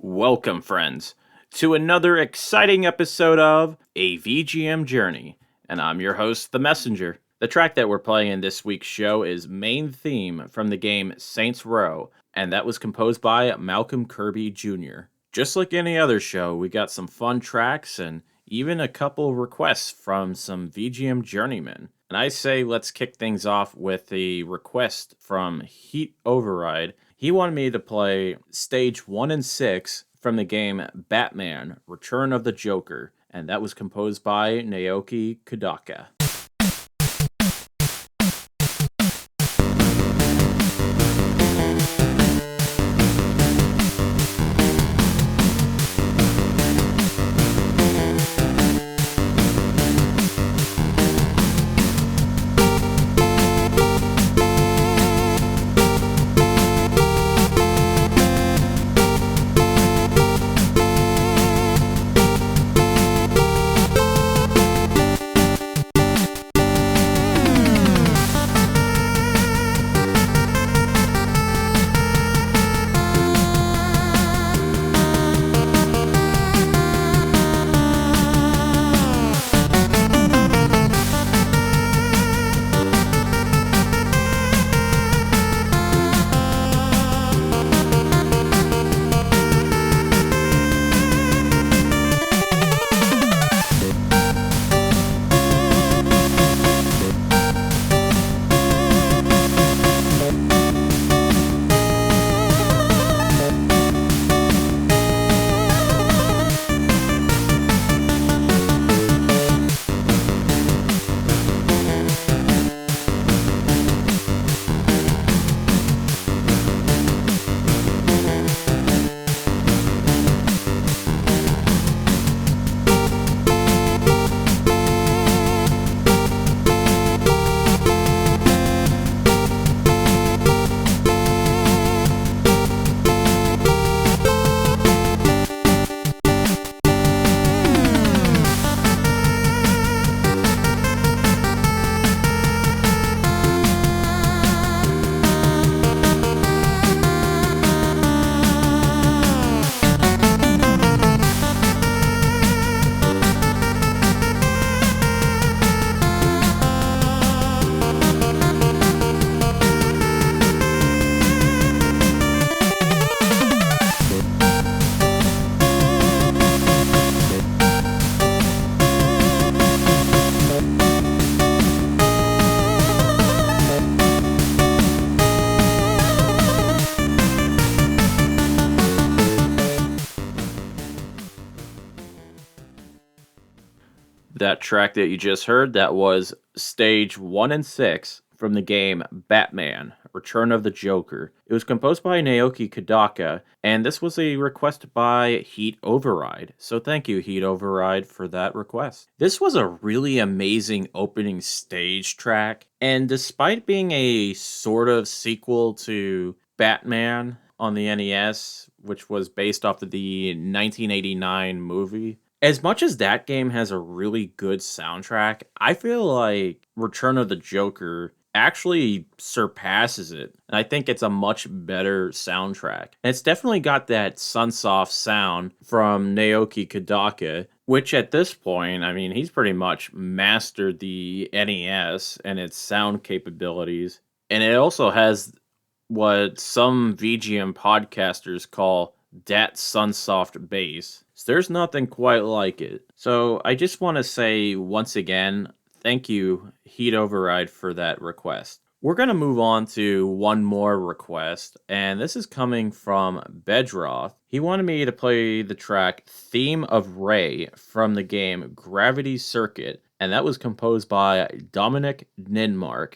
Welcome, friends, to another exciting episode of A VGM Journey, and I'm your host, The Messenger. The track that we're playing in this week's show is Main Theme from the game Saints Row, and that was composed by Malcolm Kirby Jr. Just like any other show, we got some fun tracks and even a couple requests from some VGM journeymen. And I say let's kick things off with a request from Heat Override. He wanted me to play Stage 1 and 6 from the game Batman, Return of the Joker, and that was composed by Naoki Kodaka. That track that you just heard, that was Stage 1 and 6 from the game Batman, Return of the Joker. It was composed by Naoki Kodaka, and this was a request by Heat Override. So thank you, Heat Override, for that request. This was a really amazing opening stage track, and despite being a sort of sequel to Batman on the NES, which was based off of the 1989 movie, as much as that game has a really good soundtrack, I feel like Return of the Joker actually surpasses it. And I think it's a much better soundtrack. And it's definitely got that Sunsoft sound from Naoki Kodaka, which at this point, I mean, he's pretty much mastered the NES and its sound capabilities. And it also has what some VGM podcasters call that Sunsoft bass. So there's nothing quite like it. So I just want to say once again, thank you, Heat Override, for that request. We're going to move on to one more request, and this is coming from Bedroth. He wanted me to play the track Theme of Ray from the game Gravity Circuit, and that was composed by Dominic Ninmark.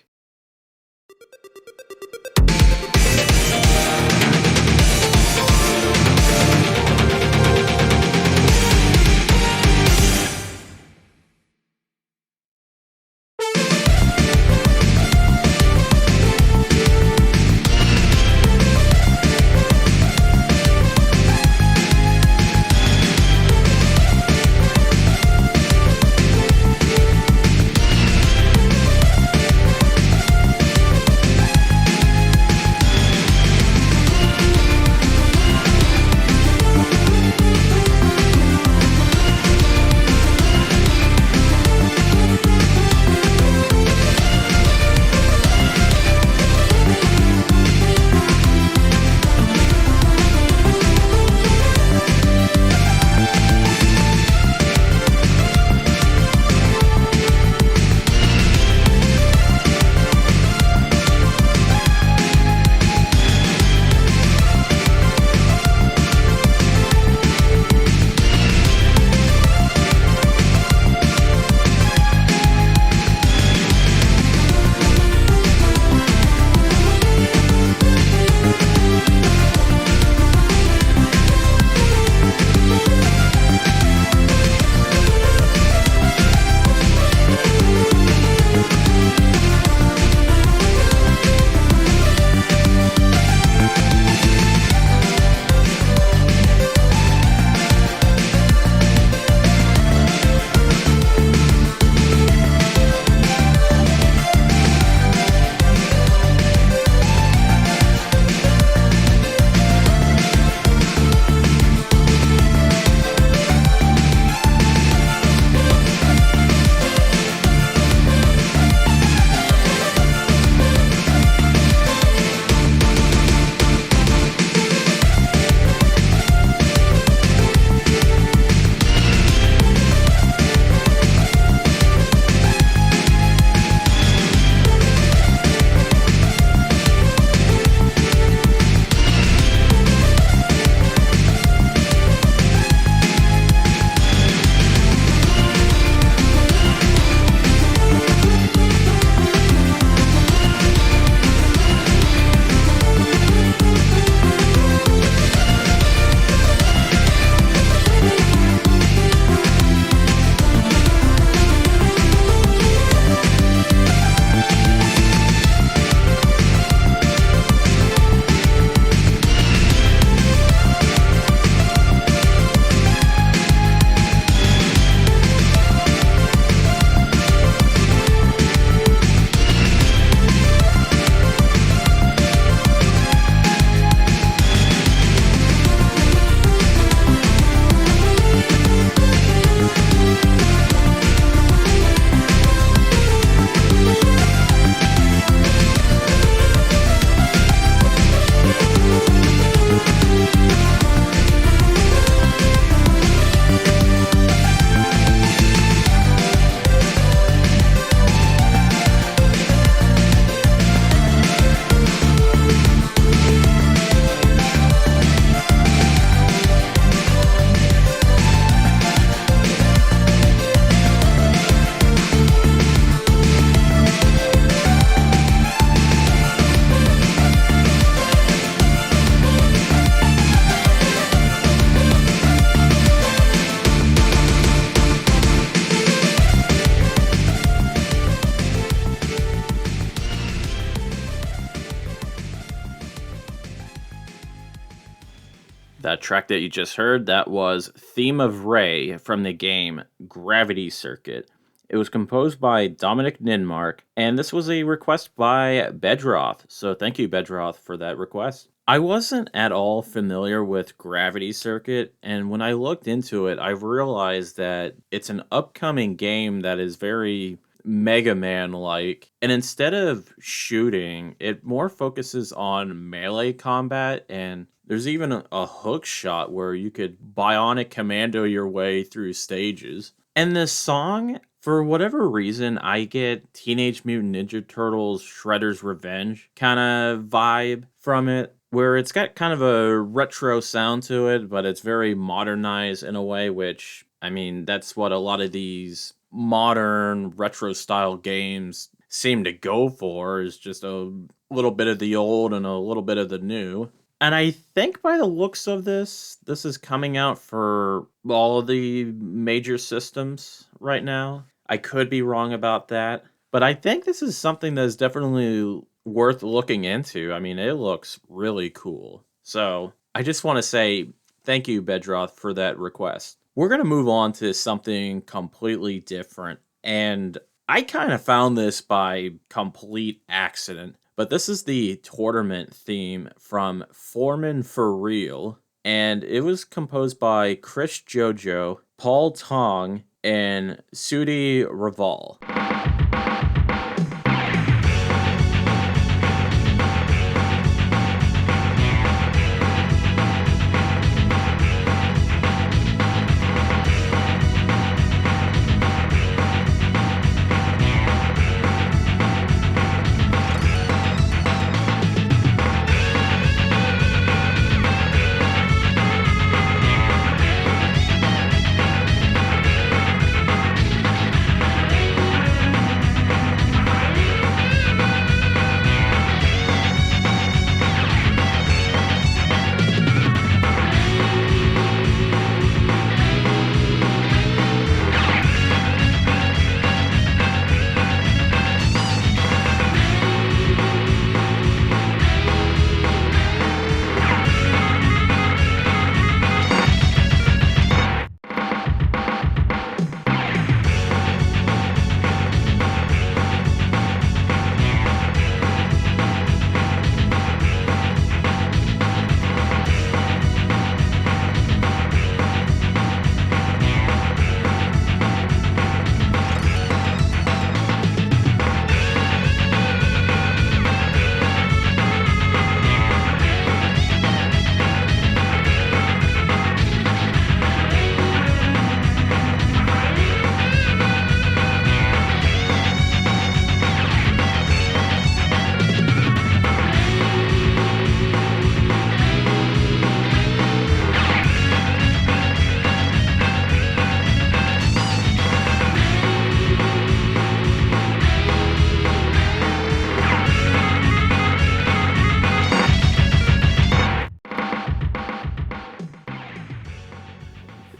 That track that you just heard, that was Theme of Ray from the game Gravity Circuit. It was composed by Dominic Ninmark, and this was a request by Bedroth. So thank you, Bedroth, for that request. I wasn't at all familiar with Gravity Circuit, and when I looked into it, I realized that it's an upcoming game that is very Mega Man like. And instead of shooting, it more focuses on melee combat, and there's even a hook shot where you could bionic commando your way through stages. And this song, for whatever reason, I get Teenage Mutant Ninja Turtles Shredder's Revenge kind of vibe from it, where it's got kind of a retro sound to it, but it's very modernized in a way, which, I mean, that's what a lot of these modern retro style games seem to go for, is just a little bit of the old and a little bit of the new. And I think by the looks of this is coming out for all of the major systems right now. I could be wrong about that, but I think this is something that is definitely worth looking into. I mean, it looks really cool. So I just want to say thank you, Bedroth, for that request. We're going to move on to something completely different. And I kind of found this by complete accident. But this is the tournament theme from Foreman for Real. And it was composed by Chris Jojo, Paul Tonge, and Suddi Raval.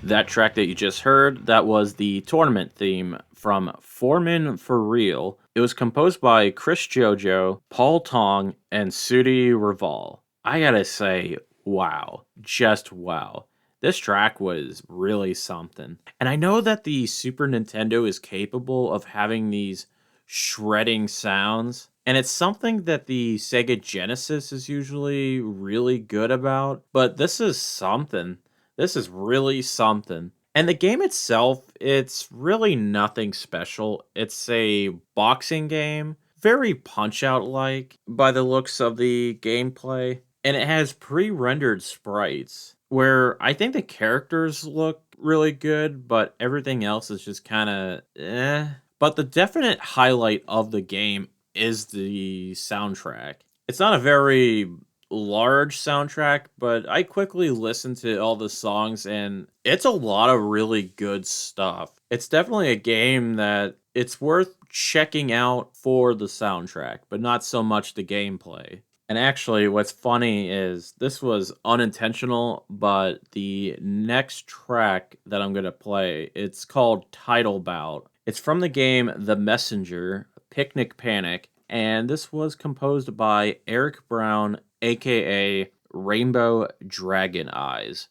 That track that you just heard, that was the tournament theme from Foreman for Real. It was composed by Chris Jojo, Paul Tonge, and Suddi Raval. I gotta say, wow. Just wow. This track was really something. And I know that the Super Nintendo is capable of having these shredding sounds, and it's something that the Sega Genesis is usually really good about, but this is something. This is really something. And the game itself, it's really nothing special. It's a boxing game, very Punch-Out like by the looks of the gameplay. And it has pre-rendered sprites where I think the characters look really good, but everything else is just kind of eh. But the definite highlight of the game is the soundtrack. It's not a very large soundtrack, but I quickly listened to all the songs and it's a lot of really good stuff. It's definitely a game that it's worth checking out for the soundtrack, but not so much the gameplay. And actually, what's funny is this was unintentional, but the next track that I'm going to play, it's called Title Bout. It's from the game The Messenger, Picnic Panic, and this was composed by Eric Brown, aka Rainbowdragoneyes.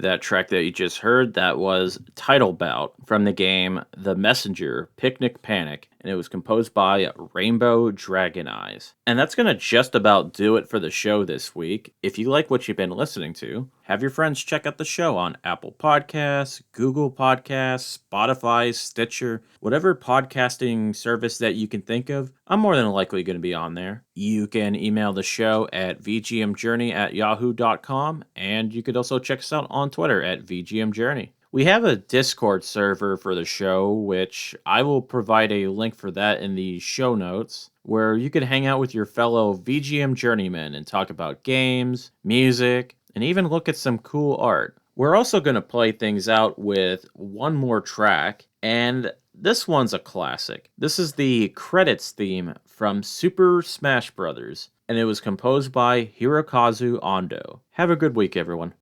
That track that you just heard, that was Title Bout from the game The Messenger Picnic Panic, and it was composed by Rainbowdragoneyes. And that's going to just about do it for the show this week. If you like what you've been listening to, have your friends check out the show on Apple Podcasts, Google Podcasts, Spotify, Stitcher, whatever podcasting service that you can think of. I'm more than likely going to be on there. You can email the show at vgmjourney@yahoo.com, and you could also check us out on Twitter at vgmjourney. We have a Discord server for the show, which I will provide a link for that in the show notes, where you can hang out with your fellow VGM journeymen and talk about games, music, and even look at some cool art. We're also going to play things out with one more track, and this one's a classic. This is the credits theme from Super Smash Bros., and it was composed by Hirokazu Ando. Have a good week, everyone.